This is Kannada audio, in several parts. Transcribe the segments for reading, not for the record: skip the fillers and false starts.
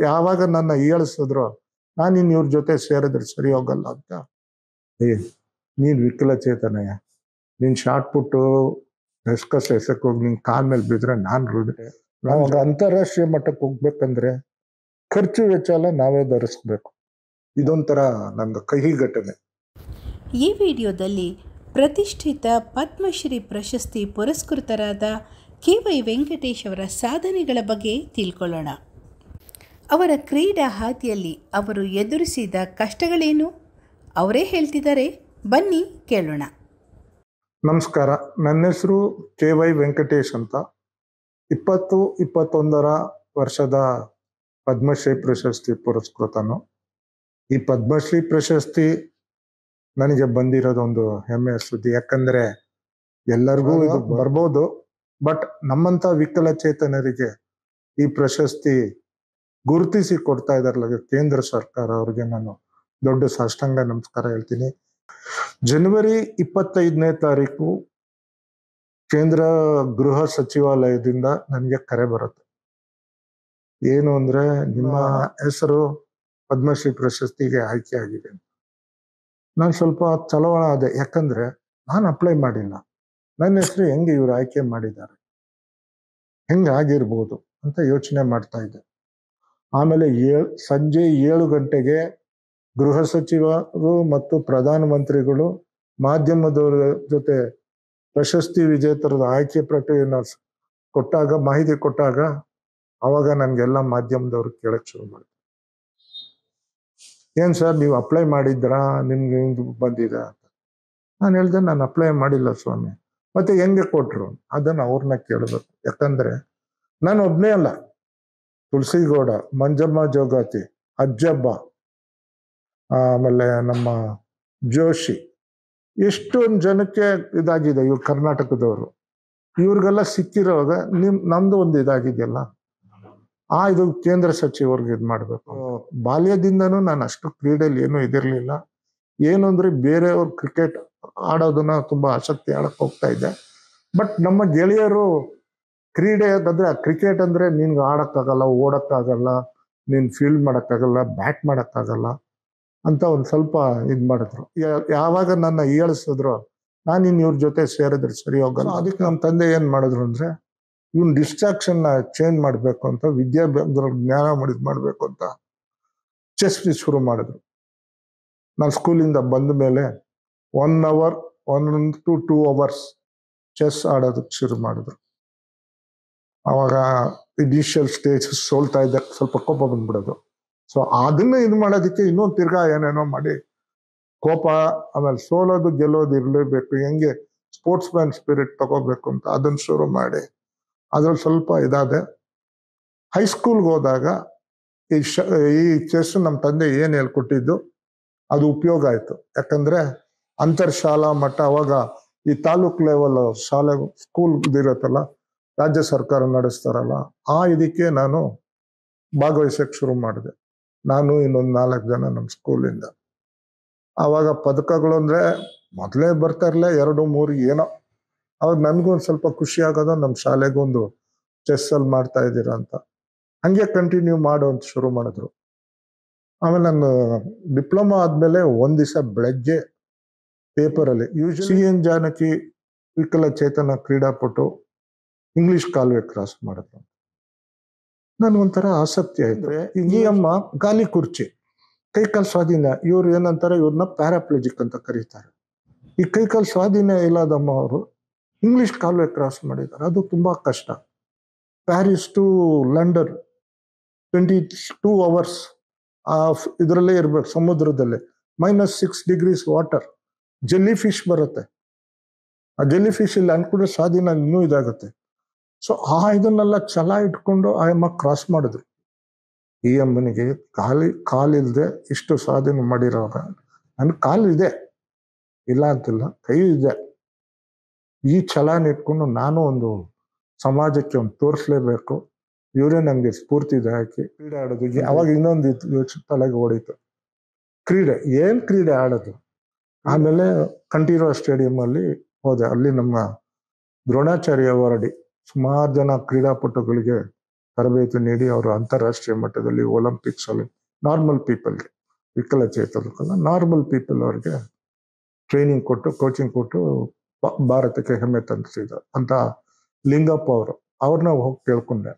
ಯಾವಾಗ ನನ್ನ ಹೀಯಾಳಿಸಿದ್ರು ನಾನು ಇನ್ ಇವ್ರ ಜೊತೆ ಸೇರಿದ್ರೆ ಸರಿ ಹೋಗಲ್ಲ ಅಂತ. ನೀನ್ ವಿಕಲಚೇತನಯ್ಯ, ನೀನ್ ಶಾರ್ಟ್ ಪುಟ್ಟು ಡಿಸ್ಕಸ್ ಎಸಕ್ ಹೋಗಿ ನಿನ್ ಕಾಲ್ ಮೇಲೆ ಬಿದ್ರೆ ನಾನ್ ರೂಢೆ. ನಾವಾಗ ಅಂತಾರಾಷ್ಟ್ರೀಯ ಮಟ್ಟಕ್ಕೆ ಹೋಗ್ಬೇಕಂದ್ರೆ ಖರ್ಚು ವೆಚ್ಚ ಎಲ್ಲ ನಾವೇ ಧರಿಸ್ಬೇಕು. ಇದೊಂಥರ ನಮ್ದು ಕಹಿ ಘಟನೆ. ಈ ವಿಡಿಯೋದಲ್ಲಿ ಪ್ರತಿಷ್ಠಿತ ಪದ್ಮಶ್ರೀ ಪ್ರಶಸ್ತಿ ಪುರಸ್ಕೃತರಾದ ಕೆ.ವೈ. ವೆಂಕಟೇಶ್ ಅವರ ಸಾಧನೆಗಳ ಬಗ್ಗೆ ತಿಳ್ಕೊಳ್ಳೋಣ. ಅವರ ಕ್ರೀಡಾ ಹಾದಿಯಲ್ಲಿ ಅವರು ಎದುರಿಸಿದ ಕಷ್ಟಗಳೇನು ಅವರೇ ಹೇಳ್ತಿದ್ದಾರೆ, ಬನ್ನಿ ಕೇಳೋಣ. ನಮಸ್ಕಾರ, ನನ್ನ ಹೆಸರು ಕೆ.ವೈ. ವೆಂಕಟೇಶ್ ಅಂತ. 2021 ವರ್ಷದ ಪದ್ಮಶ್ರೀ ಪ್ರಶಸ್ತಿ ಪುರಸ್ಕೃತನು. ಈ ಪದ್ಮಶ್ರೀ ಪ್ರಶಸ್ತಿ ನನಗೆ ಬಂದಿರೋದೊಂದು ಹೆಮ್ಮೆಯ ಸುದ್ದಿ. ಯಾಕಂದ್ರೆ ಎಲ್ಲರಿಗೂ ಇದು ಬರ್ಬೋದು, ಬಟ್ ನಮ್ಮಂತ ವಿಕಲಚೇತನರಿಗೆ ಈ ಪ್ರಶಸ್ತಿ ಗುರುತಿಸಿ ಕೊಡ್ತಾ ಇದಾರಲ್ಲ ಕೇಂದ್ರ ಸರ್ಕಾರ, ಅವ್ರಿಗೆ ನಾನು ದೊಡ್ಡ ಸಾಷ್ಟಾಂಗ ನಮಸ್ಕಾರ ಹೇಳ್ತೀನಿ. ಜನವರಿ 25ನೇ ತಾರೀಕು ಕೇಂದ್ರ ಗೃಹ ಸಚಿವಾಲಯದಿಂದ ನನಗೆ ಕರೆ ಬರುತ್ತೆ. ಏನು ಅಂದ್ರೆ, ನಿಮ್ಮ ಹೆಸರು ಪದ್ಮಶ್ರೀ ಪ್ರಶಸ್ತಿಗೆ ಆಯ್ಕೆ ಆಗಿದೆ. ನಾನು ಸ್ವಲ್ಪ ಚಲವಣ ಆದೆ, ಯಾಕಂದ್ರೆ ನಾನು ಅಪ್ಲೈ ಮಾಡಿಲ್ಲ. ನನ್ನ ಹೆಸರು ಹೆಂಗೆ ಇವ್ರು ಆಯ್ಕೆ ಮಾಡಿದ್ದಾರೆ, ಹೆಂಗಾಗಿರ್ಬೋದು ಅಂತ ಯೋಚನೆ ಮಾಡ್ತಾ ಇದ್ದೆ. ಆಮೇಲೆ ಸಂಜೆ 7 ಗಂಟೆಗೆ ಗೃಹ ಸಚಿವರು ಮತ್ತು ಪ್ರಧಾನಮಂತ್ರಿಗಳು ಮಾಧ್ಯಮದವರ ಜೊತೆ ಪ್ರಶಸ್ತಿ ವಿಜೇತರದ ಆಯ್ಕೆ ಪ್ರಕ್ರಿಯೆಯನ್ನು ಕೊಟ್ಟಾಗ, ಮಾಹಿತಿ ಕೊಟ್ಟಾಗ, ಅವಾಗ ನನ್ಗೆಲ್ಲ ಮಾಧ್ಯಮದವ್ರು ಕೇಳಕ್ ಶುರು ಮಾಡಿದ್ರು. ಏನ್ ಸರ್ ನೀವು ಅಪ್ಲೈ ಮಾಡಿದ್ರಾ, ನಿಮ್ಗೆ ಇದು ಬಂದಿದೆ ಅಂತ. ನಾನು ಹೇಳ್ದೆ ನಾನು ಅಪ್ಲೈ ಮಾಡಿಲ್ಲ ಸ್ವಾಮಿ. ಮತ್ತೆ ಹೆಂಗೆ ಕೊಟ್ರು ಅದನ್ನ ಅವ್ರನ್ನ ಕೇಳಬೇಕು. ಯಾಕಂದ್ರೆ ನಾನು ಒಬ್ನೇ ಅಲ್ಲ, ತುಳಸಿಗೌಡ, ಮಂಜಮ್ಮ ಜೋಗಾತಿ, ಅಜ್ಜಬ್ಬ, ಆಮೇಲೆ ನಮ್ಮ ಜೋಶಿ, ಎಷ್ಟೊಂದು ಜನಕ್ಕೆ ಇದಾಗಿದೆ. ಇವ್ರು ಕರ್ನಾಟಕದವರು, ಇವ್ರಿಗೆಲ್ಲ ಸಿಕ್ಕಿರೋವಾಗ ನಮ್ದು ಒಂದು ಇದಾಗಿದೆಯಲ್ಲ, ಇದು ಕೇಂದ್ರ ಸಚಿವರ್ಗೆ ಇದು ಮಾಡ್ಬೇಕು. ಬಾಲ್ಯದಿಂದನೂ ನಾನು ಅಷ್ಟು ಕ್ರೀಡೆಯಲ್ಲಿ ಏನೂ ಇದಿರ್ಲಿಲ್ಲ. ಏನು ಅಂದ್ರೆ ಬೇರೆಯವ್ರು ಕ್ರಿಕೆಟ್ ಆಡೋದನ್ನ ತುಂಬಾ ಆಸಕ್ತಿ ಆಡಕ್ ಹೋಗ್ತಾ ಇದ್ದೆ. ಬಟ್ ನಮ್ಮ ಗೆಳೆಯರು ಕ್ರೀಡೆ ಅಂದ್ರೆ, ಕ್ರಿಕೆಟ್ ಅಂದ್ರೆ ನಿನ್ಗೆ ಆಡಕ್ಕಾಗಲ್ಲ, ಓಡಕ್ಕಾಗಲ್ಲ, ನೀನ್ ಫೀಲ್ಡ್ ಮಾಡಕ್ಕಾಗಲ್ಲ, ಬ್ಯಾಟ್ ಮಾಡಕ್ಕಾಗಲ್ಲ ಅಂತ ಒಂದ್ ಸ್ವಲ್ಪ ಇದ್ ಮಾಡಿದ್ರು. ಯಾವಾಗ ನನ್ನ ಹೀಯಾಳಿಸಿದ್ರು ನಾನು ಇನ್ ಇವ್ರ ಜೊತೆ ಸೇರಿದ್ರೆ ಸರಿ ಹೋಗಲ್ಲ. ಅದಕ್ಕೆ ನಮ್ಮ ತಂದೆ ಏನ್ ಮಾಡಿದ್ರು ಅಂದ್ರೆ, ಇವ್ನ ಡಿಸ್ಟ್ರಾಕ್ಷನ್ ನ ಚೇಂಜ್ ಮಾಡ್ಬೇಕು ಅಂತ, ವಿದ್ಯಾಭ್ಯಾಸ ಜ್ಞಾನ ಮಾಡ್ಬೇಕು ಅಂತ ಚೆಸ್ ಶುರು ಮಾಡಿದ್ರು. ನಾನು ಸ್ಕೂಲಿಂದ ಬಂದ ಮೇಲೆ 1 hour 1 to 2 hours ಚೆಸ್ ಆಡೋದಕ್ಕೆ ಶುರು ಮಾಡಿದ್ರು. ಅವಾಗ ಇನಿಷಿಯಲ್ ಸ್ಟೇಜ್ ಸೋಲ್ತಾ ಇದ್ದ, ಸ್ವಲ್ಪ ಕೋಪ ಬಂದ್ಬಿಡೋದು. ಸೊ ಅದನ್ನ ಇದು ಮಾಡೋದಕ್ಕೆ ಇನ್ನೊಂದು ತಿರ್ಗಾ ಏನೇನೋ ಮಾಡಿ ಕೋಪ, ಆಮೇಲೆ ಸೋಲೋದು ಗೆಲ್ಲೋದು ಇರ್ಲೇಬೇಕು, ಹೆಂಗೆ ಸ್ಪೋರ್ಟ್ಸ್ ಮ್ಯಾನ್ ಸ್ಪಿರಿಟ್ ತಗೋಬೇಕು ಅಂತ ಅದನ್ನ ಶುರು ಮಾಡಿ ಅದ್ರಲ್ಲಿ ಸ್ವಲ್ಪ ಇದಾದೆ. ಹೈಸ್ಕೂಲ್ಗೆ ಹೋದಾಗ ಈ ಚೆಸ್ ನಮ್ಮ ತಂದೆ ಏನ್ ಹೇಳ್ಕೊಟ್ಟಿದ್ದು ಅದು ಉಪಯೋಗ ಆಯ್ತು. ಯಾಕಂದ್ರೆ ಅಂತರ್ ಶಾಲಾ ಮಟ್ಟ, ಅವಾಗ ಈ ತಾಲೂಕ್ ಲೆವೆಲ್ ಶಾಲೆ ಸ್ಕೂಲ್ ಇದಿರತ್ತಲ್ಲ, ರಾಜ್ಯ ಸರ್ಕಾರ ನಡೆಸ್ತಾರಲ್ಲ, ಇದಕ್ಕೆ ನಾನು ಭಾಗವಹಿಸಕ್ ಶುರು ಮಾಡಿದೆ. ನಾನು ಇನ್ನೊಂದು 4 ಜನ ನಮ್ಮ ಸ್ಕೂಲಿಂದ. ಆವಾಗ ಪದಕಗಳು ಅಂದ್ರೆ ಮೊದಲೇ ಬರ್ತಾ ಇರ್ಲಿಲ್ಲ, 2, 3 ಏನೋ. ಅವಾಗ ನನ್ಗೊಂದು ಸ್ವಲ್ಪ ಖುಷಿ ಆಗೋದು, ನಮ್ಮ ಶಾಲೆಗೊಂದು ಚೆಸ್ ಅಲ್ಲಿ ಮಾಡ್ತಾ ಇದ್ದೀರಾ ಅಂತ. ಹಂಗೆ ಕಂಟಿನ್ಯೂ ಮಾಡೋ ಅಂತ ಶುರು ಮಾಡಿದ್ರು. ಆಮೇಲೆ ನಾನು ಡಿಪ್ಲೊಮಾ ಆದ್ಮೇಲೆ ಒಂದ್ ದಿವಸ ಬೆಳಗ್ಗೆ ಪೇಪರಲ್ಲಿ ಸಿ.ಎನ್. ಜಾನಕಿ ವಿಕಲಚೇತನ ಕ್ರೀಡಾಪಟು ಇಂಗ್ಲಿಷ್ ಕಾಲುವೆ ಕ್ರಾಸ್ ಮಾಡಿದ್ರು. ನನ್ಗೊಂಥರ ಆಸಕ್ತಿ ಆಯ್ತು. ಈ ಅಮ್ಮ ಗಾಲಿ ಕುರ್ಚಿ, ಕೈಕಾಲ್ ಸ್ವಾಧೀನ, ಇವ್ರು ಏನಂತಾರೆ, ಇವ್ರನ್ನ ಪ್ಯಾರಾಪ್ಲೆಜಿಕ್ ಅಂತ ಕರೀತಾರೆ. ಈ ಕೈಕಾಲ್ ಸ್ವಾಧೀನ ಇಲ್ಲದಮ್ಮ ಅವರು ಇಂಗ್ಲಿಷ್ ಕಾಲುವೆ ಕ್ರಾಸ್ ಮಾಡಿದ್ದಾರೆ. ಅದು ತುಂಬಾ ಕಷ್ಟ. ಪ್ಯಾರಿಸ್ ಟು ಲಂಡನ್ 22 hours ಇದರಲ್ಲೇ ಇರ್ಬೇಕು, ಸಮುದ್ರದಲ್ಲೇ, -6 degrees ವಾಟರ್. ಜೆಲ್ಲಿ ಫಿಶ್ ಬರುತ್ತೆ, ಆ ಜೆಲ್ಲಿ ಫಿಶ್ ಇಲ್ಲಿ ಅನ್ಕೊಂಡ್ರೆ ಸ್ವಾಧೀನ ಇನ್ನೂ ಇದಾಗುತ್ತೆ. ಸೊ ಇದನ್ನೆಲ್ಲ ಛಲ ಇಟ್ಕೊಂಡು ಆ ಅಮ್ಮ ಕ್ರಾಸ್ ಮಾಡಿದ್ರು. ಈ ಅಮ್ಮನಿಗೆ ಕಾಲಿಲ್ದೆ ಇಷ್ಟು ಸ್ವಾಧೀನ ಮಾಡಿರೋವಾಗ, ನನ್ ಕಾಲಿದೆ ಇಲ್ಲ ಅಂತಿಲ್ಲ, ಕೈ ಇದೆ. ಈ ಛಲನ ಇಟ್ಕೊಂಡು ನಾನು ಒಂದು ಸಮಾಜಕ್ಕೆ ಒಂದು ತೋರಿಸ್ಲೇಬೇಕು, ಇವರೇ ನಂಗೆ ಸ್ಫೂರ್ತಿದಾಯಕಿ. ಕ್ರೀಡೆ ಆಡೋದು ಅವಾಗ ಇನ್ನೊಂದು ತಲೆಗೆ ಓಡಿತು, ಏನ್ ಕ್ರೀಡೆ ಆಡೋದು. ಆಮೇಲೆ ಕಂಠೀರವ ಸ್ಟೇಡಿಯಂ ಅಲ್ಲಿ ಹೋದೆ. ಅಲ್ಲಿ ನಮ್ಮ ದ್ರೋಣಾಚಾರ್ಯ ಅವಾರ್ಡಿ ಸುಮಾರು ಜನ ಕ್ರೀಡಾಪಟುಗಳಿಗೆ ತರಬೇತಿ ನೀಡಿ ಅವರು ಅಂತಾರಾಷ್ಟ್ರೀಯ ಮಟ್ಟದಲ್ಲಿ ಒಲಿಂಪಿಕ್ಸ್ ಅಲ್ಲಿ ನಾರ್ಮಲ್ ಪೀಪಲ್ಗೆ, ವಿಕಲಚೇತನಕ್ಕಲ್ಲ ನಾರ್ಮಲ್ ಪೀಪಲ್ ಅವ್ರಿಗೆ ಟ್ರೈನಿಂಗ್ ಕೊಟ್ಟು ಕೋಚಿಂಗ್ ಕೊಟ್ಟು ಭಾರತಕ್ಕೆ ಹೆಮ್ಮೆ ತಂದಿಸಿದ ಅಂತ ಲಿಂಗಪ್ಪ ಅವರು. ಅವ್ರನ್ನ ಹೋಗಿ ಕೇಳ್ಕೊಂಡೆ.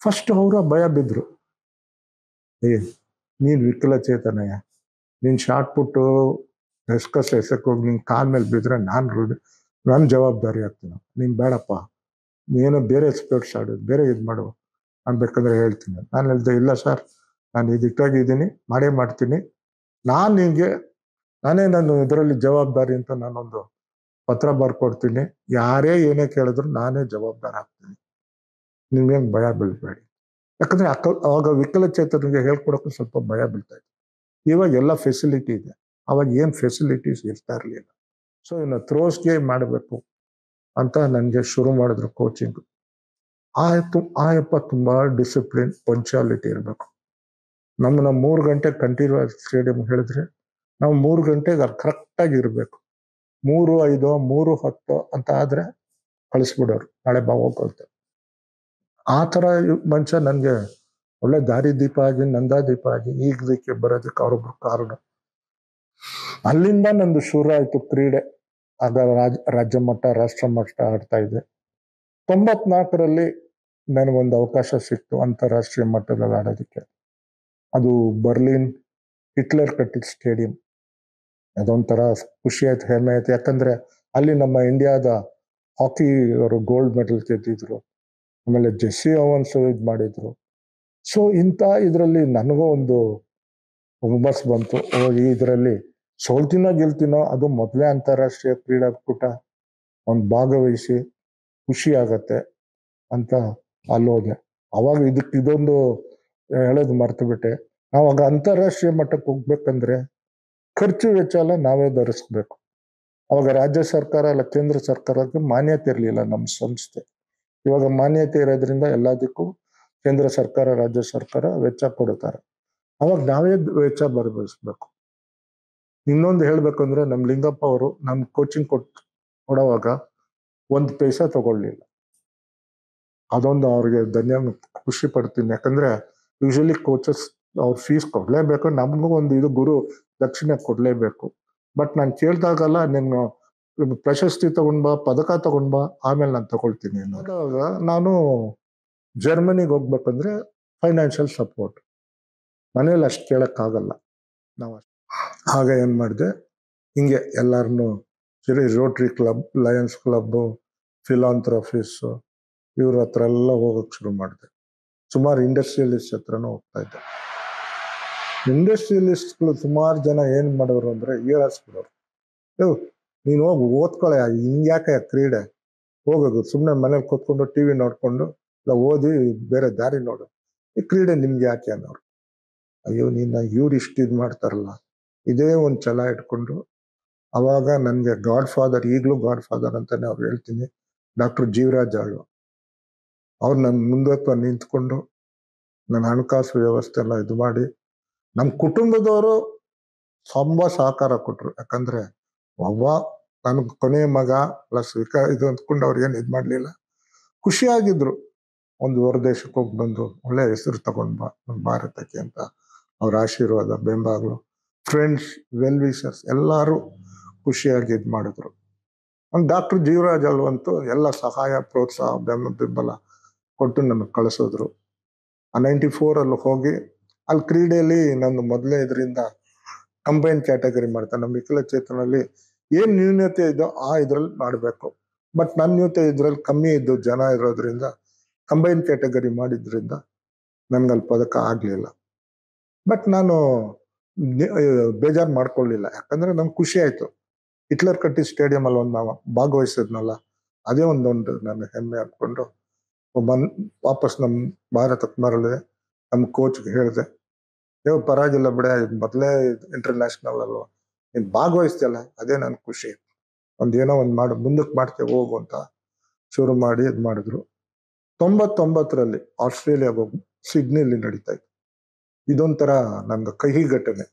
ಫಸ್ಟ್ ಅವರ ಭಯ ಬಿದ್ರು. ನೀನ್ ವಿಕಲಚೇತನಯ್ಯ, ನೀನ್ ಶಾರ್ಟ್ ಪುಟ್ಟು ಡಿಸ್ಕಸ್ ಎಸಕ್ ಹೋಗಿ ನಿನ್ ಕಾಲ್ ಮೇಲೆ ಬಿದ್ರೆ ನಾನು ಜವಾಬ್ದಾರಿ ಆಗ್ತೀನಿ. ನೀನ್ ಬೇಡಪ್ಪ, ನೀನು ಬೇರೆ ಸ್ಪೋರ್ಟ್ಸ್ ಆಡು, ಬೇರೆ ಇದು ಮಾಡು, ನಾನು ಬೇಕಂದ್ರೆ ಹೇಳ್ತೀನಿ. ನಾನು ಹೇಳ್ದೆ, ಇಲ್ಲ ಸರ್, ನಾನು ಇದಕ್ಕಾಗಿದ್ದೀನಿ, ಮಾಡೇ ಮಾಡ್ತೀನಿ. ನಾನೇ ನಾನು ಇದರಲ್ಲಿ ಜವಾಬ್ದಾರಿ ಅಂತ ನಾನೊಂದು ಪತ್ರ ಬರ್ಕೊಡ್ತೀನಿ. ಯಾರೇ ಏನೇ ಕೇಳಿದ್ರು ನಾನೇ ಜವಾಬ್ದಾರಿ ಆಗ್ತೀನಿ, ನಿಮ್ಗೇನು ಭಯ ಬೀಳ್ಬೇಡಿ. ಯಾಕಂದ್ರೆ ಅವಾಗ ವಿಕಲಚೇತನಿಗೆ ಹೇಳ್ಕೊಡಕ್ಕೂ ಸ್ವಲ್ಪ ಭಯ ಬೀಳ್ತಾ ಇತ್ತು. ಇವಾಗ ಎಲ್ಲ ಫೆಸಿಲಿಟಿ ಇದೆ, ಅವಾಗ ಏನು ಫೆಸಿಲಿಟೀಸ್ ಇರ್ತಾ ಇರಲಿಲ್ಲ. ಸೊ ಇನ್ನು ಥ್ರೋಸ್ಗೆ ಮಾಡಬೇಕು ಅಂತ ನನಗೆ ಶುರು ಮಾಡಿದ್ರು ಕೋಚಿಂಗ್. ಆಯಪ್ಪ ತುಂಬಾ ಡಿಸಿಪ್ಲಿನ್, ಪಂಕ್ಚುಯಾಲಿಟಿ ಇರಬೇಕು. ನಮ್ಮನ್ನ 3 ಗಂಟೆ ಕಂಟಿನ್ಯೂಸ್ ಸ್ಟೇಡಿಯಂ ಹೇಳಿದ್ರೆ ನಾವು 3 ಗಂಟೆಗೆ ಕರೆಕ್ಟಾಗಿ ಇರಬೇಕು. 3:05 3:10 ಅಂತ ಆದ್ರೆ ಕಳಿಸ್ಬಿಡೋರು, ನಾಳೆ ಬಾ ಹೋಗ್ಕೊಳ್ತೆ. ಆ ಥರ ಮನುಷ್ಯ ನನಗೆ ಒಳ್ಳೆ ದಾರಿ ದೀಪ ಆಗಿ, ನಂದಾದೀಪ ಆಗಿ ಈಗದಕ್ಕೆ ಬರೋದಕ್ಕೆ ಅವರೊಬ್ರು ಕಾರಣ. ಅಲ್ಲಿಂದ ನಂದು ಶುರು ಆಯ್ತು ಕ್ರೀಡೆ. ಆಗ ರಾಜ್ಯ ಮಟ್ಟ, ರಾಷ್ಟ್ರ ಮಟ್ಟ ಆಡ್ತಾ ಇದ್ದೆ. 94ರಲ್ಲಿ ನನಗೊಂದು ಅವಕಾಶ ಸಿಕ್ತು ಅಂತಾರಾಷ್ಟ್ರೀಯ ಮಟ್ಟದಲ್ಲಿ ಆಡೋದಕ್ಕೆ. ಅದು ಬರ್ಲಿನ್ ಹಿಟ್ಲರ್ ಕಟ್ಟಿದ ಸ್ಟೇಡಿಯಂ. ಅದೊಂಥರ ಖುಷಿ ಆಯ್ತು, ಹೆಮ್ಮೆ ಆಯ್ತು. ಯಾಕಂದ್ರೆ ಅಲ್ಲಿ ನಮ್ಮ ಇಂಡಿಯಾದ ಹಾಕಿ ಅವರು ಗೋಲ್ಡ್ ಮೆಡಲ್ ಗೆದ್ದಿದ್ರು. ಆಮೇಲೆ ಜೆಸ್ಸಿ ಓವನ್ಸ್ ಇದು ಮಾಡಿದ್ರು. ಸೊ ಇಂಥ ಇದರಲ್ಲಿ ನನಗೂ ಒಂದು ಹುಮ್ಮಸ್ ಬಂತು. ಇದರಲ್ಲಿ ಸೋಲ್ತಿನೋ ಗೆಲ್ತಿನೋ, ಅದು ಮೊದಲೇ ಅಂತಾರಾಷ್ಟ್ರೀಯ ಕ್ರೀಡಾಕೂಟ, ಒಂದು ಭಾಗವಹಿಸಿ ಖುಷಿ ಆಗತ್ತೆ ಅಂತ ಅಲ್ಲೋದೆ. ಅವಾಗ ಇದೊಂದು ಹೇಳೋದು ಮರ್ತು ಬಿಟ್ಟೆ. ನಾವಾಗ ಅಂತಾರಾಷ್ಟ್ರೀಯ ಮಟ್ಟಕ್ಕೆ ಹೋಗ್ಬೇಕಂದ್ರೆ ಖರ್ಚು ವೆಚ್ಚ ಎಲ್ಲ ನಾವೇ ಧರಿಸ್ಬೇಕು. ಅವಾಗ ರಾಜ್ಯ ಸರ್ಕಾರ ಅಲ್ಲ ಕೇಂದ್ರ ಸರ್ಕಾರಕ್ಕೆ ಮಾನ್ಯತೆ ಇರಲಿಲ್ಲ ನಮ್ಮ ಸಂಸ್ಥೆ. ಇವಾಗ ಮಾನ್ಯತೆ ಇರೋದ್ರಿಂದ ಎಲ್ಲದಕ್ಕೂ ಕೇಂದ್ರ ಸರ್ಕಾರ, ರಾಜ್ಯ ಸರ್ಕಾರ ವೆಚ್ಚ ಕೊಡುತ್ತಾರೆ. ಅವಾಗ ನಾವೇ ವೆಚ್ಚ ಭರಿಸಬೇಕು. ಇನ್ನೊಂದು ಹೇಳ್ಬೇಕಂದ್ರೆ ನಮ್ಮ ಲಿಂಗಪ್ಪ ಅವರು ನಮ್ ಕೋಚಿಂಗ್ ಕೊಡುವಾಗ 1 ಪೈಸಾ ತಗೊಳ್ಳಿಲ್ಲ. ಅದೊಂದು ಅವ್ರಿಗೆ ಖುಷಿ ಪಡ್ತೀನಿ. ಯಾಕಂದ್ರೆ ಯೂಶಲಿ ಕೋಚಸ್ ಅವ್ರ ಫೀಸ್ ಕೊಡ್ಲೇಬೇಕು, ನಮಗೂ ಒಂದು ಇದು ಗುರು ದಕ್ಷಿಣೆ ಕೊಡ್ಲೇಬೇಕು. ಬಟ್ ನಾನು ಕೇಳ್ದಾಗಲ್ಲ, ನೀನು ಪ್ರಶಸ್ತಿ ತಗೊಂಡ್ಬಾ, ಪದಕ ತಗೊಂಡ್ಬಾ, ಆಮೇಲೆ ನಾನು ತಗೊಳ್ತೀನಿ ಅನ್ನೋದಾಗ ನಾನು ಜರ್ಮನಿಗೆ ಹೋಗ್ಬೇಕಂದ್ರೆ ಫೈನಾನ್ಷಿಯಲ್ ಸಪೋರ್ಟ್ ಮನೇಲಿ ಅಷ್ಟು ಕೇಳಕ್ಕಾಗಲ್ಲ ನಾವು. ಆಗ ಏನ್ ಮಾಡಿದೆ, ಹಿಂಗೆ ಎಲ್ಲಾರನ್ನು ಸರಿ ರೋಟ್ರಿ ಕ್ಲಬ್, ಲಯನ್ಸ್ ಕ್ಲಬ್, ಫಿಲಾಂಥ್ರಫೀಸ್ ಇವ್ರ ಹತ್ರ ಎಲ್ಲ ಹೋಗಕ್ ಶುರು ಮಾಡಿದೆ. ಸುಮಾರು ಇಂಡಸ್ಟ್ರಿಯಲಿಸ್ಟ್ ಹತ್ರನೂ ಹೋಗ್ತಾ ಇದ್ದೆ. ಇಂಡಸ್ಟ್ರಿಯಲಿಸ್ಟ್ಗಳು ಸುಮಾರು ಜನ ಏನ್ ಮಾಡೋರು ಅಂದ್ರೆ ಹೀಯಾಳಿಸ್ಬಿಡೋರು. ನೀನು ಹೋಗಿ ಓದ್ಕೊಳೆ, ಹಿಂಗ್ಯಾಕೆ ಕ್ರೀಡೆ, ಹೋಗೋದು ಸುಮ್ಮನೆ ಮನೇಲಿ ಕೂತ್ಕೊಂಡು ಟಿವಿ ನೋಡ್ಕೊಂಡು ಇಲ್ಲ ಓದಿ ಬೇರೆ ದಾರಿ ನೋಡು, ಈ ಕ್ರೀಡೆ ನಿಮ್ಗೆ ಯಾಕೆ ಅನ್ನೋರು. ಅಯ್ಯೋ ಇವ್ರು ಇಷ್ಟು ಇದು ಮಾಡ್ತಾರಲ್ಲ, ಇದೇ ಒಂದು ಛಲ ಇಟ್ಕೊಂಡು ಅವಾಗ ನನಗೆ ಗಾಡ್ ಫಾದರ್, ಈಗಲೂ ಗಾಡ್ ಫಾದರ್ ಅಂತಾನೆ ಅವ್ರು ಹೇಳ್ತೀನಿ, ಡಾಕ್ಟರ್ ಜೀವರಾಜ್ ಆಳ್ವ. ಅವ್ರು ನನ್ನ ಮುಂದಕ್ಕೆ ನಿಂತ್ಕೊಂಡು ನನ್ನ ಹಣಕಾಸು ವ್ಯವಸ್ಥೆ ಎಲ್ಲ ಇದು ಮಾಡಿ, ನಮ್ಮ ಕುಟುಂಬದವರು ತುಂಬಾ ಸಹಕಾರ ಕೊಟ್ರು. ಯಾಕಂದ್ರೆ ನನಗೆ ಕೊನೆಯ ಮಗ ಪ್ಲಸ್ ಇದು ಅಂದ್ಕೊಂಡು ಅವ್ರು ಏನು ಇದು ಮಾಡ್ಲಿಲ್ಲ, ಖುಷಿಯಾಗಿದ್ರು. ಒಂದು ಹೊರ ದೇಶಕ್ಕೆ ಹೋಗಿ ಬಂದು ಒಳ್ಳೆ ಹೆಸರು ತಗೊಂಡ್ ಬಾ ನಮ್ಮ ಭಾರತಕ್ಕೆ ಅಂತ ಅವ್ರ ಆಶೀರ್ವಾದ, ಬೆಂಬಾಗ್ಲು, ಫ್ರೆಂಡ್ಸ್, ವೆಲ್ ವಿಷರ್ಸ್ ಎಲ್ಲರೂ ಖುಷಿಯಾಗಿ ಇದು ಮಾಡಿದ್ರು. ಡಾಕ್ಟರ್ ಜೀವರಾಜ್ ಅಲ್ವಂತೂ ಎಲ್ಲ ಸಹಾಯ, ಪ್ರೋತ್ಸಾಹ, ಬೆಂಬಲ ಕೊಟ್ಟು ನನಗೆ ಕಳಿಸಿದ್ರು. 94 ಹೋಗಿ ಅಲ್ಲಿ ಕ್ರೀಡೆಯಲ್ಲಿ ನಾನು ಮೊದಲೇ ಇದರಿಂದ ಕಂಬೈನ್ ಕ್ಯಾಟಗರಿ ಮಾಡ್ತಾರೆ. ನಮ್ಮ ವಿಕಲಚೇತನಲ್ಲಿ ಏನ್ ನ್ಯೂನತೆ ಇದೋ ಆ ಇದ್ರಲ್ಲಿ ಮಾಡಬೇಕು. ಬಟ್ ನನ್ನ ನ್ಯೂನತೆ ಇದ್ರಲ್ಲಿ ಕಮ್ಮಿ ಇದ್ದು ಜನ ಇರೋದ್ರಿಂದ ಕಂಬೈನ್ ಕ್ಯಾಟಗರಿ ಮಾಡಿದ್ರಿಂದ ನನ್ಗಲ್ಲಿ ಪದಕ ಆಗ್ಲಿಲ್ಲ. ಬಟ್ ನಾನು ಬೇಜಾರು ಮಾಡ್ಕೊಳ್ಳಿಲ್ಲ, ಯಾಕಂದ್ರೆ ನಂಗೆ ಖುಷಿ ಆಯ್ತು. ಹಿಟ್ಲರ್ ಕಟ್ಟಿ ಸ್ಟೇಡಿಯಂ ಅಲ್ಲಿ ಒಂದು ನಾವು ಭಾಗವಹಿಸಿದ್ನಲ್ಲ, ಅದೇ ಒಂದೊಂದು ನಾನು ಹೆಮ್ಮೆ ಹಾಕೊಂಡು ವಾಪಸ್ ನಮ್ಮ ಭಾರತಕ್ಕೆ ಮರಳಿದೆ. ನಮ್ಮ ಕೋಚ್ಗೆ ಹೇಳಿದೆ, ಪರವಾಗಿಲ್ಲ ಬಿಡ, ಮೊದಲೇ ಇಂಟರ್ನ್ಯಾಷನಲ್ ಅಲ್ವಾ, ನೀನು ಭಾಗವಹಿಸ್ತಿಯಲ್ಲ ಅದೇ ನನ್ ಖುಷಿ, ಒಂದೇನೋ ಒಂದು ಮುಂದಕ್ಕೆ ಮಾಡ್ತೇವೆ ಹೋಗು ಅಂತ ಶುರು ಮಾಡಿ ಇದು ಮಾಡಿದ್ರು. 99ರಲ್ಲಿ ಆಸ್ಟ್ರೇಲಿಯಾಗ ಹೋಗಿ ಸಿಡ್ನಿಲಿ ನಡೀತಾ ಇತ್ತು. ಇದೊಂಥರ ನಮ್ಗೆ ಕಹಿ ಘಟನೆ.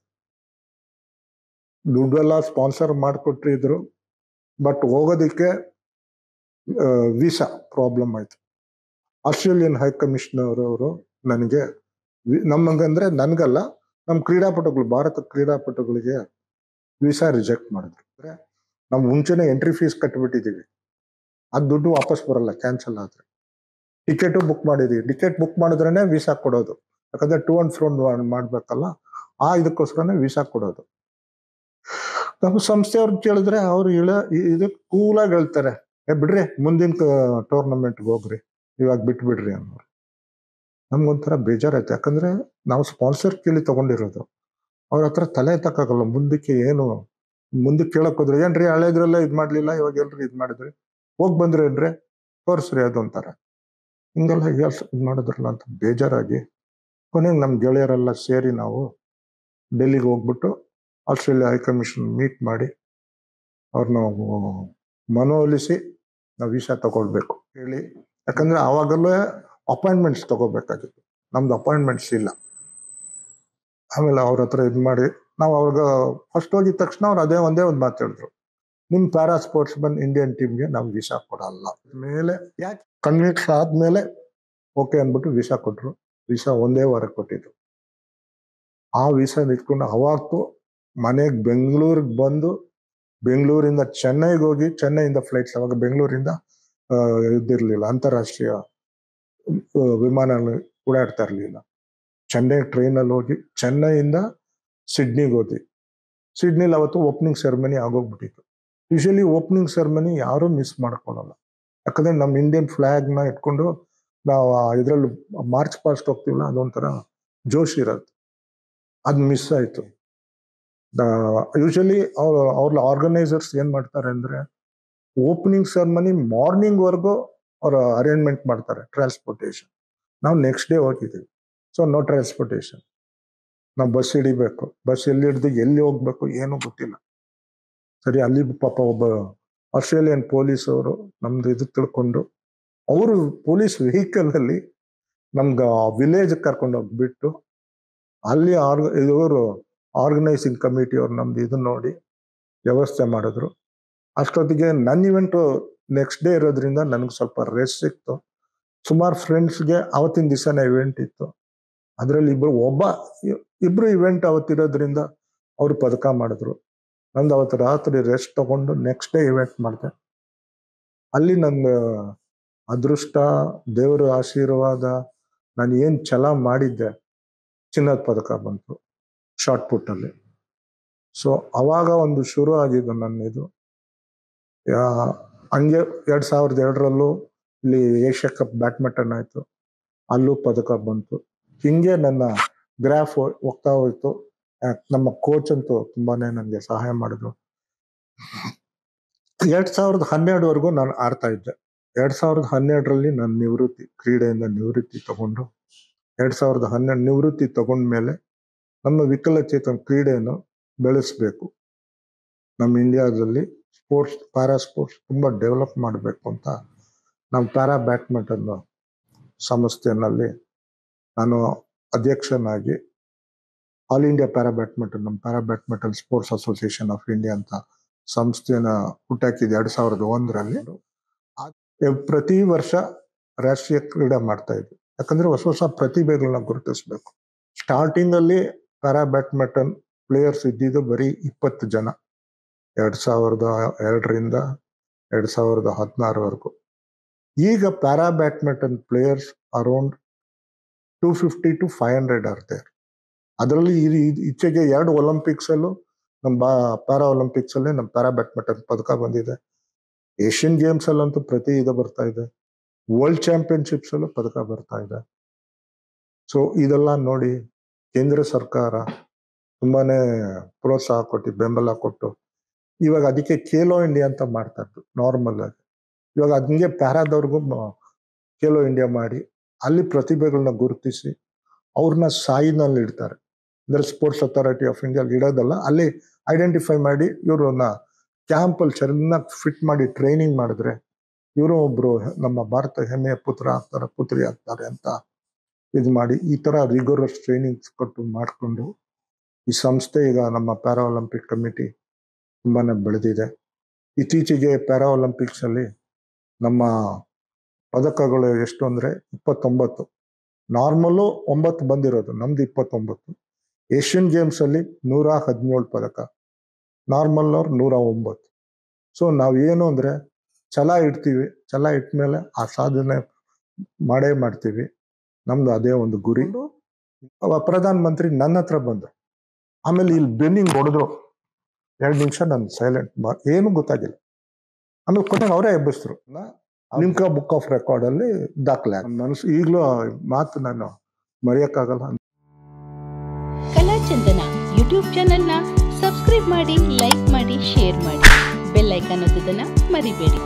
ದುಡ್ಡೆಲ್ಲ ಸ್ಪಾನ್ಸರ್ ಮಾಡಿಕೊಟ್ಟಿದ್ರು, ಬಟ್ ಹೋಗೋದಿಕ್ಕೆ ವೀಸಾ ಪ್ರಾಬ್ಲಮ್ ಆಯ್ತು. ಆಸ್ಟ್ರೇಲಿಯನ್ ಹೈ ಕಮಿಷನರ್ ಅವರು ನನಗೆ ನಮಗಂದ್ರೆ ನನಗಲ್ಲ, ನಮ್ಮ ಕ್ರೀಡಾಪಟುಗಳು, ಭಾರತ ಕ್ರೀಡಾಪಟುಗಳಿಗೆ ವೀಸಾ ರಿಜೆಕ್ಟ್ ಮಾಡಿದ್ರು. ಅಂದ್ರೆ ನಾವು ಮುಂಚೆನೆ ಎಂಟ್ರಿ ಫೀಸ್ ಕಟ್ಟಿಬಿಟ್ಟಿದ್ದೀವಿ, ಅದು ದುಡ್ಡು ವಾಪಸ್ ಬರಲ್ಲ ಕ್ಯಾನ್ಸಲ್ ಆದ್ರೆ. ಟಿಕೆಟು ಬುಕ್ ಮಾಡಿದೀವಿ, ಟಿಕೆಟ್ ಬುಕ್ ಮಾಡಿದ್ರೇನೆ ವೀಸಾ ಕೊಡೋದು, ಯಾಕಂದ್ರೆ ಟು ಅಂಡ್ ಫ್ರೋ ಮಾಡ್ಬೇಕಲ್ಲ, ಇದಕ್ಕೋಸ್ಕರನೇ ವೀಸಾ ಕೊಡೋದು. ನಮ್ಮ ಸಂಸ್ಥೆಯವ್ರು ಕೇಳಿದ್ರೆ ಅವ್ರು ಇದು ಕೂಲಾಗಿ ಹೇಳ್ತಾರೆ, ಬಿಡ್ರಿ ಮುಂದಿನ ಟೂರ್ನಮೆಂಟ್ಗೆ ಹೋಗ್ರಿ, ಇವಾಗ ಬಿಟ್ಬಿಡ್ರಿ ಅನ್ನೋರು. ನಮ್ಗೊಂಥರ ಬೇಜಾರಾಯ್ತು, ಯಾಕಂದ್ರೆ ನಾವು ಸ್ಪಾನ್ಸರ್ ಕೇಳಿ ತಗೊಂಡಿರೋದು, ಅವ್ರ ಹತ್ರ ತಲೆ ಎತ್ತಕ್ಕಾಗಲ್ಲ. ಮುಂದಕ್ಕೆ ಕೇಳಕ್ ಹೋದ್ರೆ, ಏನ್ರಿ ಹಳೇದ್ರಲ್ಲ ಇದ್ ಮಾಡ್ಲಿಲ್ಲ, ಇವಾಗ ಎಲ್ರಿ ಇದ್ ಮಾಡಿದ್ರಿ, ಹೋಗ್ ಬಂದ್ರಿ ಏನ್ರಿ, ತೋರ್ಸ್ರಿ ಅದು ಅಂತಾರೆ. ಹಿಂಗೆಲ್ಲ ಇದ್ ಮಾಡಿದ್ರಲ್ಲ ಅಂತ ಬೇಜಾರಾಗಿ ಕೊನೆಗೆ ನಮ್ ಗೆಳೆಯರೆಲ್ಲ ಸೇರಿ ನಾವು ಡೆಲ್ಲಿಗೆ ಹೋಗ್ಬಿಟ್ಟು ಆಸ್ಟ್ರೇಲಿಯಾ ಹೈಕಮಿಷನ್ ಮೀಟ್ ಮಾಡಿ ಅವ್ರನ್ನ ಮನವೊಲಿಸಿ ನಾವು ವೀಸಾ ತಗೊಳ್ಬೇಕು ಹೇಳಿ. ಯಾಕಂದ್ರೆ ಆವಾಗಲೇ ಅಪಾಯಿಂಟ್ಮೆಂಟ್ಸ್ ತಗೋಬೇಕಾಗಿತ್ತು, ನಮ್ದು ಅಪಾಯಿಂಟ್ಮೆಂಟ್ಸ್ ಇಲ್ಲ. ಆಮೇಲೆ ಅವ್ರ ಹತ್ರ ಇದ್ ಮಾಡಿ ನಾವು ಅವ್ರಿಗೆ ಫಸ್ಟ್ ಹೋಗಿದ ತಕ್ಷಣ ಅವ್ರು ಒಂದೇ ಒಂದು ಮಾತು ಹೇಳಿದ್ರು, ನಿಮ್ ಪ್ಯಾರಾ ಸ್ಪೋರ್ಟ್ಸ್ ಮನ್ ಇಂಡಿಯನ್ ಟೀಮ್ಗೆ ನಾವು ವೀಸಾ ಕೊಡಲ್ಲ. ಮೇಲೆ ಯಾಕೆ ಕನ್ವಿನ್ಸ್ ಆದ್ಮೇಲೆ ಓಕೆ ಅಂದ್ಬಿಟ್ಟು ವೀಸಾ ಕೊಟ್ರು. ವೀಸಾ ಒಂದೇ ವಾರ ಕೊಟ್ಟಿದ್ರು. ಆ ವೀಸಾ ಇಟ್ಕೊಂಡು ಅವಾಗ್ತು ಮನೆಗೆ ಬೆಂಗಳೂರಿಗೆ ಬಂದು, ಬೆಂಗಳೂರಿಂದ ಚೆನ್ನೈಗೆ ಹೋಗಿ, ಚೆನ್ನೈಯಿಂದ ಫ್ಲೈಟ್ಸ್, ಅವಾಗ ಬೆಂಗಳೂರಿಂದ ಇದಿರ್ಲಿಲ್ಲ, ಅಂತಾರಾಷ್ಟ್ರೀಯ ವಿಮಾನ ಓಡಾಡ್ತಾ ಇರ್ಲಿಲ್ಲ. ಚೆನ್ನೈ ಟ್ರೈನಲ್ಲಿ ಹೋಗಿ ಚೆನ್ನೈಯಿಂದ ಸಿಡ್ನಿಗೆ ಹೋದ್ವಿ. ಸಿಡ್ನಿಲಿ ಅವತ್ತು ಓಪನಿಂಗ್ ಸೆರೆಮನಿ ಆಗೋಗ್ಬಿಟ್ಟಿತ್ತು. ಯೂಶಲಿ ಓಪನಿಂಗ್ ಸೆರೆಮನಿ ಯಾರೂ ಮಿಸ್ ಮಾಡ್ಕೊಳಲ್ಲ, ಯಾಕಂದ್ರೆ ನಮ್ಮ ಇಂಡಿಯನ್ ಫ್ಲಾಗ್ನ ಇಟ್ಕೊಂಡು ನಾವು ಇದ್ರಲ್ಲಿ ಮಾರ್ಚ್ ಪಾಸ್ಟ್ ಹೋಗ್ತೀವಲ್ಲ, ಅದೊಂಥರ ಜೋಶ್ ಇರುತ್ತೆ. ಅದು ಮಿಸ್ ಆಯ್ತು. ಯೂಶಲಿ ಅವ್ರ ಆರ್ಗನೈಸರ್ಸ್ ಏನ್ ಮಾಡ್ತಾರೆ ಅಂದ್ರೆ, ಓಪನಿಂಗ್ ಸೆರೆಮನಿ ಮಾರ್ನಿಂಗ್ ವರ್ಗು ಅವ್ರ ಅರೇಂಜ್ಮೆಂಟ್ ಮಾಡ್ತಾರೆ ಟ್ರಾನ್ಸ್ಪೋರ್ಟೇಷನ್. ನಾವು ನೆಕ್ಸ್ಟ್ ಡೇ ಹೋಗಿದ್ದೀವಿ, ಸೊ ನೋ ಟ್ರಾನ್ಸ್ಪೋರ್ಟೇಷನ್. ನಾವು ಬಸ್ ಹಿಡಿಬೇಕು, ಬಸ್ ಎಲ್ಲಿ ಹಿಡ್ದು ಎಲ್ಲಿ ಹೋಗ್ಬೇಕು ಏನೂ ಗೊತ್ತಿಲ್ಲ. ಸರಿ, ಅಲ್ಲಿ ಪಾಪ ಒಬ್ಬ ಆಸ್ಟ್ರೇಲಿಯನ್ ಪೊಲೀಸ್ ಅವರು ನಮ್ದು ಇದು ತಿಳ್ಕೊಂಡು, ಅವರು ಪೊಲೀಸ್ ವೆಹಿಕಲ್ ಅಲ್ಲಿ ನಮ್ಗೆ ವಿಲೇಜ್ ಕರ್ಕೊಂಡು ಹೋಗ್ಬಿಟ್ಟು, ಅಲ್ಲಿ ಇವರು ಆರ್ಗನೈಸಿಂಗ್ ಕಮಿಟಿ ಅವ್ರು ನಮ್ದು ಇದು ನೋಡಿ ವ್ಯವಸ್ಥೆ ಮಾಡಿದ್ರು. ಅಷ್ಟೊತ್ತಿಗೆ ನನ್ನ ಇವೆಂಟು ನೆಕ್ಸ್ಟ್ ಡೇ ಇರೋದ್ರಿಂದ ನನಗೆ ಸ್ವಲ್ಪ ರೆಸ್ಟ್ ಸಿಕ್ತು. ಸುಮಾರು ಫ್ರೆಂಡ್ಸ್ಗೆ ಅವತ್ತಿನ ದಿವಸನೇ ಇವೆಂಟ್ ಇತ್ತು, ಅದರಲ್ಲಿ ಇಬ್ರು ಇವೆಂಟ್ ಅವತ್ತಿರೋದ್ರಿಂದ ಅವರು ಪದಕ ಮಾಡಿದ್ರು. ನಂದು ಅವತ್ತು ರಾತ್ರಿ ರೆಸ್ಟ್ ತಗೊಂಡು ನೆಕ್ಸ್ಟ್ ಡೇ ಇವೆಂಟ್ ಮಾಡಿದೆ. ಅಲ್ಲಿ ನನ್ನ ಅದೃಷ್ಟ, ದೇವರ ಆಶೀರ್ವಾದ, ನಾನು ಏನು ಛಲ ಮಾಡಿದ್ದೆ, ಚಿನ್ನದ ಪದಕ ಬಂತು ಶಾರ್ಟ್ ಪುಟ್ಟಲ್ಲಿ. ಸೊ ಅವಾಗ ಒಂದು ಶುರು ಆಗಿದ್ದು ನನ್ನ ಇದು. ಹಂಗೆ 2002ರಲ್ಲೂ ಇಲ್ಲಿ ಏಷ್ಯಾ ಕಪ್ ಬ್ಯಾಡ್ಮಿಂಟನ್ ಆಯ್ತು, ಅಲ್ಲೂ ಪದಕ ಬಂತು. ಹಿಂಗೆ ನನ್ನ ಗ್ರಾಫ್ ಹೋಗ್ತಾ ಹೋಯ್ತು. ನಮ್ಮ ಕೋಚ್ ಅಂತೂ ತುಂಬಾನೇ ನನಗೆ ಸಹಾಯ ಮಾಡಿದ್ರು. 2012ವರೆಗೂ ನಾನು ಆಡ್ತಾ ಇದ್ದೆ. 2012ರಲ್ಲಿ ನಾನು ಕ್ರೀಡೆಯಿಂದ ನಿವೃತ್ತಿ ತಗೊಂಡು, 2012 ನಿವೃತ್ತಿ ತಗೊಂಡ್ಮೇಲೆ ನಮ್ಮ ವಿಕಲಚೇತನ ಕ್ರೀಡೆಯನ್ನು ಬೆಳೆಸ್ಬೇಕು, ನಮ್ಮ ಇಂಡಿಯಾದಲ್ಲಿ ಪ್ಯಾರಾ ಸ್ಪೋರ್ಟ್ಸ್ ತುಂಬಾ ಡೆವಲಪ್ ಮಾಡಬೇಕು ಅಂತ ನಮ್ಮ ಪ್ಯಾರಾ ಬ್ಯಾಡ್ಮಿಂಟನ್ ಸಂಸ್ಥೆಯಲ್ಲಿ ನಾನು ಅಧ್ಯಕ್ಷನಾಗಿ ಆಲ್ ಇಂಡಿಯಾ ಪ್ಯಾರಾ ಬ್ಯಾಡ್ಮಿಂಟನ್, ನಮ್ಮ para badminton sports association of India ಅಂತ ಸಂಸ್ಥೆನ ಹುಟ್ಟಾಕಿದ್ದು 2001ರಲ್ಲಿ. ಪ್ರತಿ ವರ್ಷ ರಾಷ್ಟ್ರೀಯ ಕ್ರೀಡೆ ಮಾಡ್ತಾ ಇದ್ವಿ, ಯಾಕಂದ್ರೆ ಹೊಸ ಪ್ರತಿಭೆಗಳನ್ನ ಗುರುತಿಸ್ಬೇಕು. ಸ್ಟಾರ್ಟಿಂಗ್ ಅಲ್ಲಿ ಪ್ಯಾರಾ ಬ್ಯಾಡ್ಮಿಂಟನ್ ಪ್ಲೇಯರ್ಸ್ ಇದ್ದಿದ್ದು ಬರೀ 20 ಜನ, 2002ರಿಂದ 2016ವರೆಗೂ. ಈಗ para badminton players around 250 to 500 ಆರ್ತಾರೆ. ಅದರಲ್ಲಿ ಈಚೆಗೆ 2 ಒಲಿಂಪಿಕ್ಸ್ ಅಲ್ಲೂ ನಮ್ಮ ಪ್ಯಾರಾ ಒಲಿಂಪಿಕ್ಸ್ ಅಲ್ಲಿ ನಮ್ಮ ಪ್ಯಾರಾ ಬ್ಯಾಡ್ಮಿಂಟನ್ ಪದಕ ಬಂದಿದೆ. ಏಷ್ಯನ್ ಗೇಮ್ಸ್ ಅಲ್ಲಂತೂ ಪ್ರತಿ ಬರ್ತಾ ಇದೆ, ವರ್ಲ್ಡ್ ಚಾಂಪಿಯನ್ಶಿಪ್ಸ್ ಅಲ್ಲೂ ಪದಕ ಬರ್ತಾ ಇದೆ. ಸೊ ಇದೆಲ್ಲ ನೋಡಿ ಕೇಂದ್ರ ಸರ್ಕಾರ ತುಂಬಾನೇ ಪ್ರೋತ್ಸಾಹ ಕೊಟ್ಟು, ಬೆಂಬಲ ಕೊಟ್ಟು, ಇವಾಗ ಅದಕ್ಕೆ ಖೇಲೋ ಇಂಡಿಯಾ ಅಂತ ಮಾಡ್ತಾ ಇತ್ತು ನಾರ್ಮಲ್ ಆಗಿ. ಇವಾಗ ಹಂಗೆ ಪ್ಯಾರಾದವ್ರಿಗೂ ಖೇಲೋ ಇಂಡಿಯಾ ಮಾಡಿ ಅಲ್ಲಿ ಪ್ರತಿಭೆಗಳನ್ನ ಗುರುತಿಸಿ ಅವ್ರನ್ನ ಸಾಯಿನಲ್ಲಿ ಇಡ್ತಾರೆ. ಅಂದ್ರೆ ಸ್ಪೋರ್ಟ್ಸ್ ಅಥಾರಿಟಿ ಆಫ್ ಇಂಡಿಯಾ ಇಡೋದಲ್ಲ, ಅಲ್ಲಿ ಐಡೆಂಟಿಫೈ ಮಾಡಿ ಇವ್ರನ್ನ ಕ್ಯಾಂಪಲ್ಲಿ ಚೆನ್ನಾಗಿ ಫಿಟ್ ಮಾಡಿ ಟ್ರೈನಿಂಗ್ ಮಾಡಿದ್ರೆ ಇವರು ಒಬ್ರು ನಮ್ಮ ಭಾರತ ಹೆಮ್ಮೆಯ ಪುತ್ರಿ ಆಗ್ತಾರೆ ಅಂತ ಇದು ಮಾಡಿ, ಈ ತರ ರಿಗೋರಸ್ ಟ್ರೈನಿಂಗ್ಸ್ ಕೊಟ್ಟು ಮಾಡಿಕೊಂಡು ಈ ಸಂಸ್ಥೆ ಈಗ ನಮ್ಮ ಪ್ಯಾರಾ ಒಲಿಂಪಿಕ್ ಕಮಿಟಿ ತುಂಬಾನೇ ಬೆಳೆದಿದೆ. ಇತ್ತೀಚೆಗೆ ಪ್ಯಾರಾ ಒಲಿಂಪಿಕ್ಸ್ ಅಲ್ಲಿ ನಮ್ಮ ಪದಕಗಳು ಎಷ್ಟು ಅಂದರೆ 29. ನಾರ್ಮಲ್ಲು 9 ಬಂದಿರೋದು, ನಮ್ದು 29. ಏಷ್ಯನ್ ಗೇಮ್ಸಲ್ಲಿ 117 ಪದಕ, ನಾರ್ಮಲ್ ಅವ್ರು 109. ಸೊ ನಾವೇನು ಅಂದರೆ ಛಲ ಇಡ್ತೀವಿ, ಛಲ ಇಟ್ಮೇಲೆ ಆ ಸಾಧನೆ ಮಾಡೇ ಮಾಡ್ತೀವಿ. ನಮ್ದು ಅದೇ ಒಂದು ಗುರಿ. ಪ್ರಧಾನ ಮಂತ್ರಿ ನನ್ನ ಹತ್ರ ಬಂದರು, ಆಮೇಲೆ ಇಲ್ಲಿ ಬೆನ್ನಿಂಗ್ ಹೊಡೆದ್ರು. 2 ನಿಮಿಷ ನಾನು ಸೈಲೆಂಟ್, ಏನು ಗೊತ್ತಾಗಿಲ್ಲ. ಆಮೇಲೆ ಕೊನೆಗೆ ಅವರೇ ಎಬ್ಬಿಸಿದ್ರು. ನಿಮ್ಕಾ ಬುಕ್ ಆಫ್ ರೆಕಾರ್ಡಲ್ಲಿ ದಾಖಲೆ. ಮನಸ್ಸು ಈಗಲೂ ಮಾತು ನಾನು ಮರೆಯೋಕ್ಕಾಗಲ್ಲ. ಕಲಾಚಂದನ ಯೂಟ್ಯೂಬ್ ಚಾನೆಲ್ನ ಸಬ್ಸ್ಕ್ರೈಬ್ ಮಾಡಿ, ಲೈಕ್ ಮಾಡಿ, ಶೇರ್ ಮಾಡಿ, ಬೆಲ್ ಐಕಾನ್ ಒತ್ತೋದನ್ನ ಮರಿಬೇಡಿ.